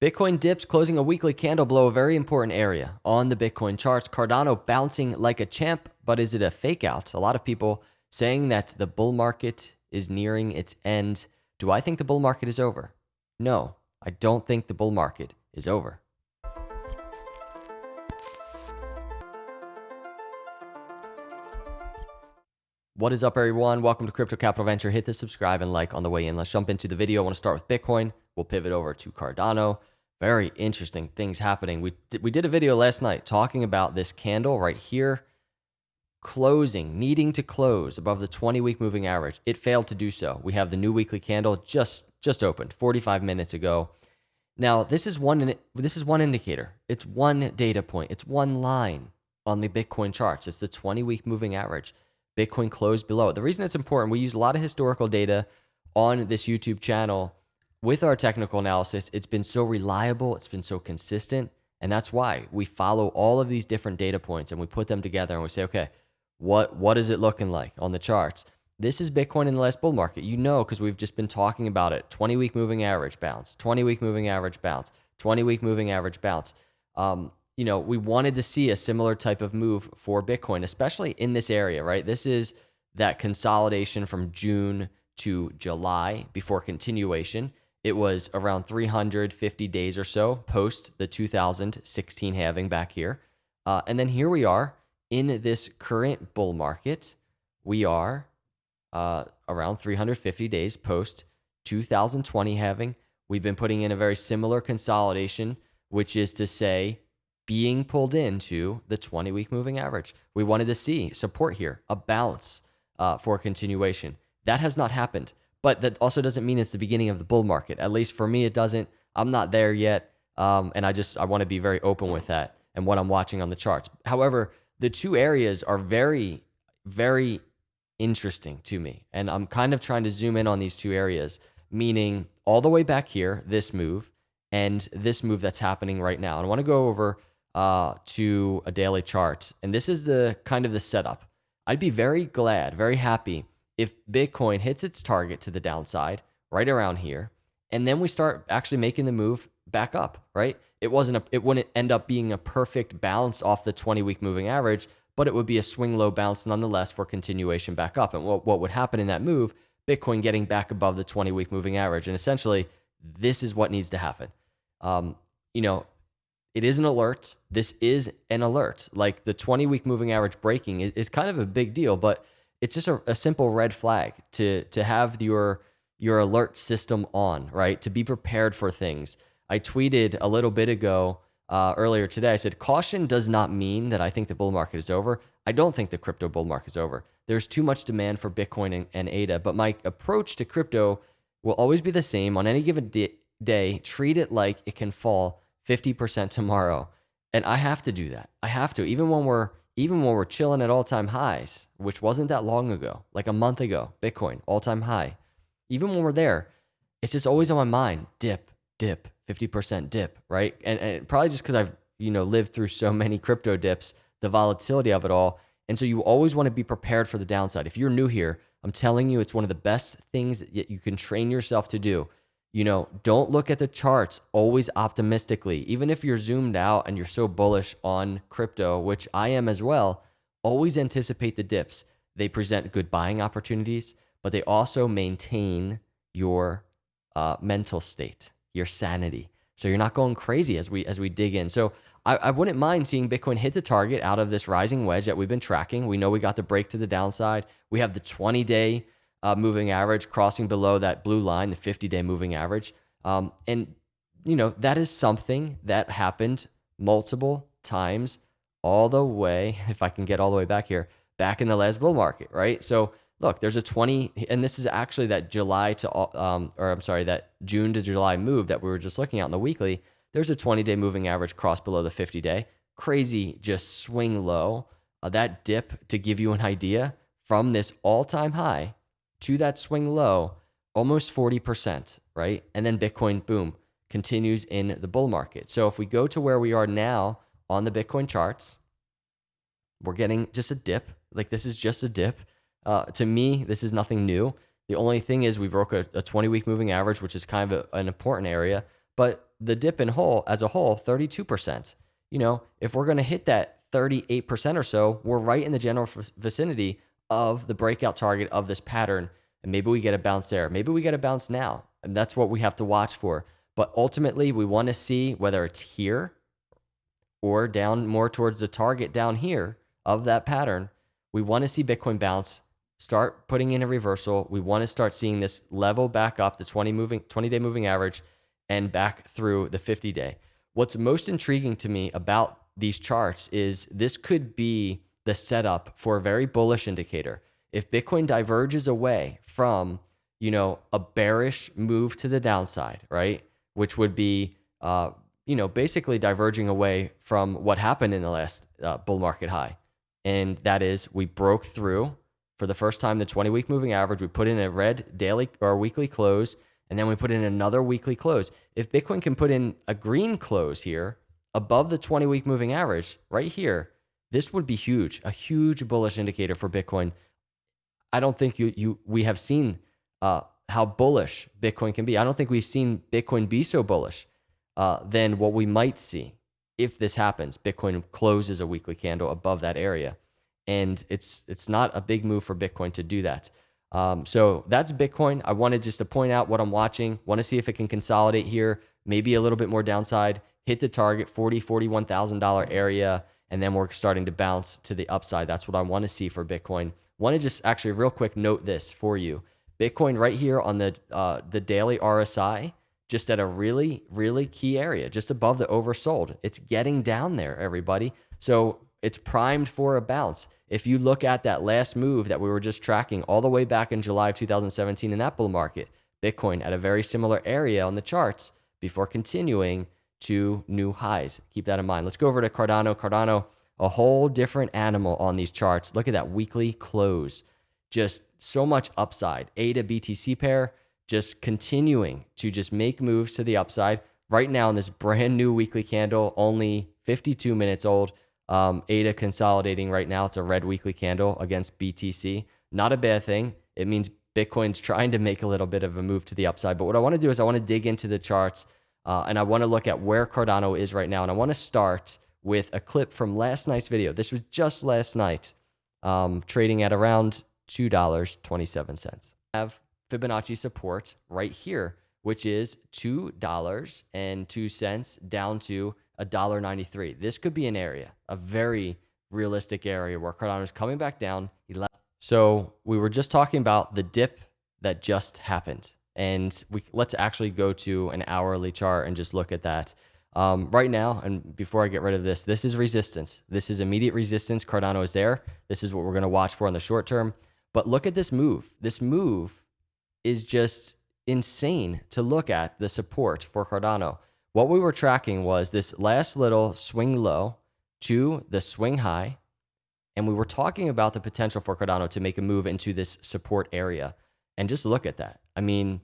Bitcoin dips, closing a weekly candle below a very important area on the Bitcoin charts. Cardano bouncing like a champ, but is it a fake out? A lot of people saying that the bull market is nearing its end. Do I think the bull market is over? No, I don't think the bull market is over. What is up, everyone? Welcome to Crypto Capital Venture. Hit the subscribe and like on the way in. Let's jump into the video. I want to start with Bitcoin. We'll pivot over to Cardano. Very interesting things happening. We did a video last night talking about this candle right here closing, needing to close above the 20-week moving average. It failed to do so. We have the new weekly candle just opened 45 minutes ago. Now, this is one indicator. It's one data point. It's one line on the Bitcoin charts. It's the 20-week moving average. Bitcoin closed below it. The reason it's important, we use a lot of historical data on this YouTube channel with our technical analysis. It's been so reliable, it's been so consistent, and that's why we follow all of these different data points and we put them together and we say, okay, what is it looking like on the charts? This is Bitcoin in the last bull market. You know, because we've just been talking about it. 20-week moving average bounce, 20-week moving average bounce, 20-week moving average bounce. You know, we wanted to see a similar type of move for Bitcoin, especially in this area, right? This is that consolidation from June to July before continuation. It was around 350 days or so post the 2016 halving back here. And then here we are in this current bull market. We are around 350 days post 2020 halving. We've been putting in a very similar consolidation, which is to say, being pulled into the 20-week moving average. We wanted to see support here, a bounce for continuation. That has not happened, but that also doesn't mean it's the beginning of the bull market. At least for me, it doesn't. I'm not there yet, and I want to be very open with that and what I'm watching on the charts. However, the two areas are very, very interesting to me, and I'm kind of trying to zoom in on these two areas, meaning all the way back here, this move, and this move that's happening right now. And I want to go over to a daily chart. And this is the kind of the setup. I'd be very glad, very happy if Bitcoin hits its target to the downside right around here. And then we start actually making the move back up, right? It wouldn't end up being a perfect bounce off the 20-week moving average, but it would be a swing low bounce nonetheless for continuation back up. And what would happen in that move? Bitcoin getting back above the 20-week moving average. And essentially, this is what needs to happen. You know, it is an alert. This is an alert. Like the 20-week moving average breaking is kind of a big deal, but it's just a simple red flag to have your alert system on, right? To be prepared for things. I tweeted a little bit ago, earlier today, I said, caution does not mean that I think the bull market is over. I don't think the crypto bull market is over. There's too much demand for Bitcoin and ADA, but my approach to crypto will always be the same. On any given day, treat it like it can fall 50% tomorrow. And I have to do that. I have to, even when we're chilling at all-time highs, which wasn't that long ago, like a month ago, Bitcoin, all-time high. Even when we're there, it's just always on my mind, dip, 50% dip, right? And probably just because I've, lived through so many crypto dips, the volatility of it all. And so you always want to be prepared for the downside. If you're new here, I'm telling you, it's one of the best things that you can train yourself to do. Don't look at the charts always optimistically. Even if you're zoomed out and you're so bullish on crypto, which I am as well, always anticipate the dips. They present good buying opportunities, but they also maintain your mental state, your sanity. So you're not going crazy as we dig in. So I wouldn't mind seeing Bitcoin hit the target out of this rising wedge that we've been tracking. We know we got the break to the downside. We have the 20-day moving average crossing below that blue line, the 50-day moving average. And that is something that happened multiple times all the way, if I can get all the way back here, back in the last bull market, right? So look, there's a 20, and this is actually that that June to July move that we were just looking at in the weekly. There's a 20-day moving average cross below the 50-day. Crazy, just swing low. That dip, to give you an idea, from this all-time high to that swing low, almost 40%, right? And then Bitcoin, boom, continues in the bull market. So if we go to where we are now on the Bitcoin charts, we're getting just a dip. Like this is just a dip. To me, this is nothing new. The only thing is we broke a 20-week moving average, which is kind of an important area. But the dip in whole as a whole, 32%. You know, if we're going to hit that 38% or so, we're right in the general vicinity of the breakout target of this pattern. And maybe we get a bounce there. Maybe we get a bounce now. And that's what we have to watch for. But ultimately, we want to see whether it's here or down more towards the target down here of that pattern. We want to see Bitcoin bounce, start putting in a reversal. We want to start seeing this level back up the 20-day moving average and back through the 50-day. What's most intriguing to me about these charts is this could be the setup for a very bullish indicator. If Bitcoin diverges away from, you know, a bearish move to the downside, right? Which would be, you know, basically diverging away from what happened in the last bull market high. And that is, we broke through for the first time the 20-week moving average. We put in a red daily or weekly close, and then we put in another weekly close. If Bitcoin can put in a green close here above the 20-week moving average right here, this would be huge, a huge bullish indicator for Bitcoin. I don't think we have seen how bullish Bitcoin can be. I don't think we've seen Bitcoin be so bullish than what we might see if this happens. Bitcoin closes a weekly candle above that area, and it's not a big move for Bitcoin to do that. So that's Bitcoin. I wanted just to point out what I'm watching. Want to see if it can consolidate here, maybe a little bit more downside, hit the target $41,000 area, and then we're starting to bounce to the upside. That's what I want to see for Bitcoin. Want to just actually real quick note this for you. Bitcoin right here on the daily RSI, just at a really, really key area, just above the oversold. It's getting down there, everybody. So it's primed for a bounce. If you look at that last move that we were just tracking all the way back in July of 2017 in that bull market, Bitcoin at a very similar area on the charts before continuing to new highs. Keep that in mind. Let's go over to Cardano. Cardano, a whole different animal on these charts. Look at that weekly close. Just so much upside. A to BTC pair just continuing to just make moves to the upside. Right now in this brand new weekly candle, only 52 minutes old. ADA consolidating right now. It's a red weekly candle against BTC. Not a bad thing. It means Bitcoin's trying to make a little bit of a move to the upside. But what I want to do is I want to dig into the charts and I want to look at where Cardano is right now. And I want to start with a clip from last night's video. This was just last night, trading at around $2.27. Have Fibonacci support right here, which is $2.02 down to $1.93. This could be an area, a very realistic area where Cardano is coming back down. So we were just talking about the dip that just happened, and let's actually go to an hourly chart and just look at that. Right now, and before I get rid of this, this is resistance. This is immediate resistance. Cardano is there. This is what we're going to watch for in the short term. But look at this move. This move is just insane to look at, the support for Cardano. What we were tracking was this last little swing low to the swing high. And we were talking about the potential for Cardano to make a move into this support area. And just look at that. I mean,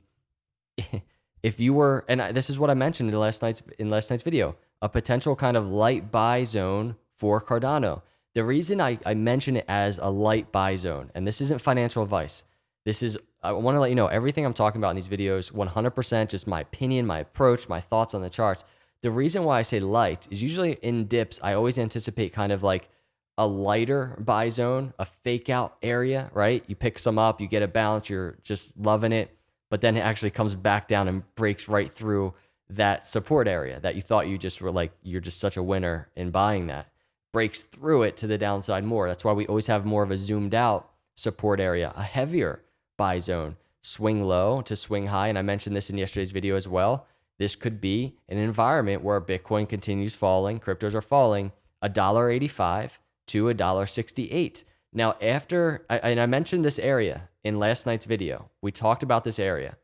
if you were, and this is what I mentioned in last night's video, a potential kind of light buy zone for Cardano. The reason I mention it as a light buy zone, and this isn't financial advice. This is, I want to let you know, everything I'm talking about in these videos, 100% just my opinion, my approach, my thoughts on the charts. The reason why I say light is usually in dips, I always anticipate kind of like a lighter buy zone, a fake out area, right? You pick some up, you get a bounce, you're just loving it, but then it actually comes back down and breaks right through that support area that you thought you just were like, you're just such a winner in buying that. Breaks through it to the downside more. That's why we always have more of a zoomed out support area, a heavier buy zone, swing low to swing high. And I mentioned this in yesterday's video as well. This could be an environment where Bitcoin continues falling, cryptos are falling, $1.85 to $1.68. Now, after, and I mentioned this area in last night's video, we talked about this area.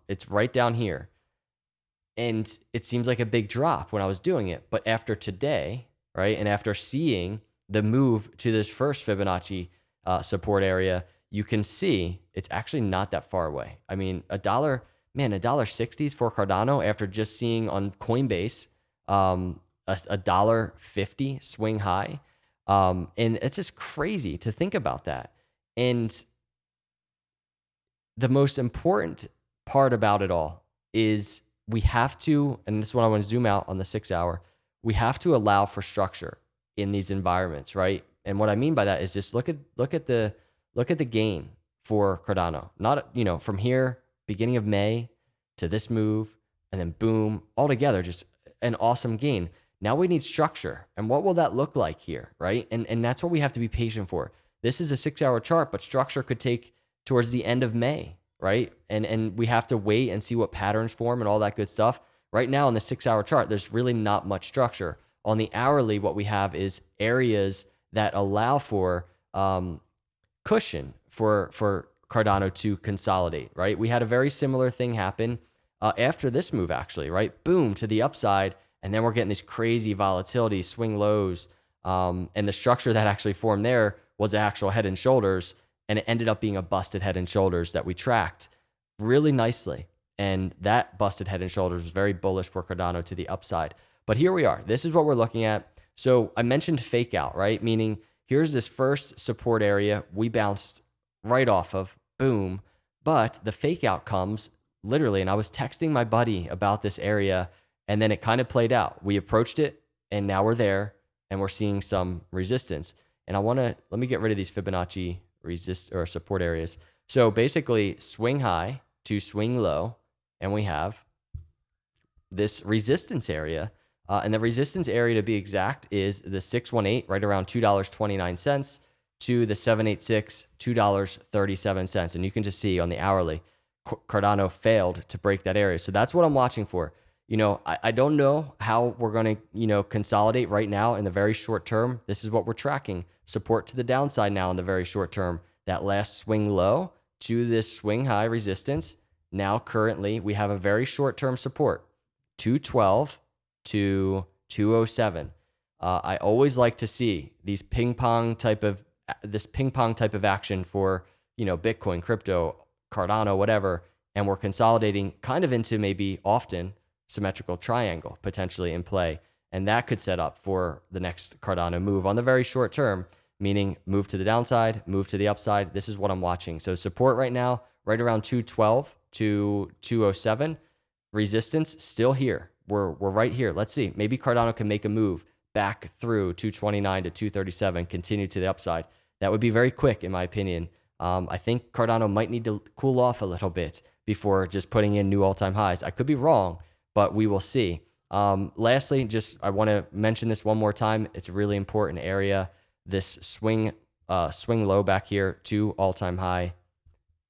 It's right down here. And it seems like a big drop when I was doing it. But after today, right, and after seeing the move to this first Fibonacci support area, you can see it's actually not that far away. I mean, $1.60 for Cardano after just seeing on Coinbase a $1.50 swing high. And it's just crazy to think about that. And the most important part about it all is we have to, and this is what I want to zoom out on the 6 hour, we have to allow for structure in these environments, right? And what I mean by that is just look at the gain for Cardano. Not, you know, from here, beginning of May to this move, and then boom, all together, just an awesome gain. Now we need structure. And what will that look like here, right? And that's what we have to be patient for. This is a 6 hour chart, but structure could take towards the end of May, right? And we have to wait and see what patterns form and all that good stuff. Right now on the 6 hour chart, there's really not much structure. On the hourly, what we have is areas that allow for cushion for Cardano to consolidate, right? We had a very similar thing happen after this move, actually, right? Boom, to the upside, and then we're getting this crazy volatility, swing lows, and the structure that actually formed there was the actual head and shoulders, and it ended up being a busted head and shoulders that we tracked really nicely. And that busted head and shoulders was very bullish for Cardano to the upside. But here we are. This is what we're looking at. So I mentioned fake out, right? Meaning here's this first support area we bounced right off of, boom. But the fake out comes literally, and I was texting my buddy about this area, and then it kind of played out. We approached it, and now we're there, and we're seeing some resistance. And let me get rid of these Fibonacci support areas. So basically swing high to swing low, and we have this resistance area. And the resistance area, to be exact, is the 618, right around $2.29, to the 786, $2.37. And you can just see on the hourly, Cardano failed to break that area. So that's what I'm watching for. You know, I don't know how we're going to, you know, consolidate right now in the very short term. This is what we're tracking. Support to the downside now in the very short term. That last swing low to this swing high resistance. Now currently we have a very short term support, 212 to 207. I always like to see this ping pong type of action for, you know, Bitcoin, crypto, Cardano, whatever, and we're consolidating kind of into maybe often symmetrical triangle potentially in play, and that could set up for the next Cardano move on the very short term, meaning move to the downside, move to the upside. This is what I'm watching. So support right now, right around 212 to 207. Resistance still here. We're right here. Let's see. Maybe Cardano can make a move back through 229 to 237, continue to the upside. That would be very quick, in my opinion. I think Cardano might need to cool off a little bit before just putting in new all-time highs. I could be wrong, but we will see. Lastly, I want to mention this one more time. It's a really important area. This swing low back here to all-time high.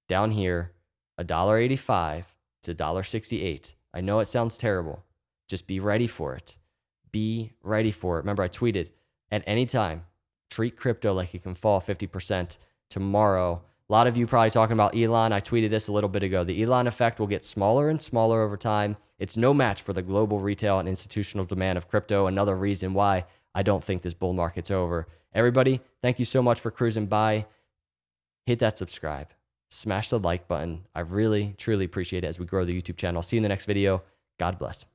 Down here, $1.85 to $1.68. I know it sounds terrible. Just be ready for it. Be ready for it. Remember, I tweeted, at any time, treat crypto like it can fall 50% tomorrow. A lot of you probably talking about Elon. I tweeted this a little bit ago. The Elon effect will get smaller and smaller over time. It's no match for the global retail and institutional demand of crypto. Another reason why I don't think this bull market's over. Everybody, thank you so much for cruising by. Hit that subscribe. Smash the like button. I really, truly appreciate it as we grow the YouTube channel. See you in the next video. God bless.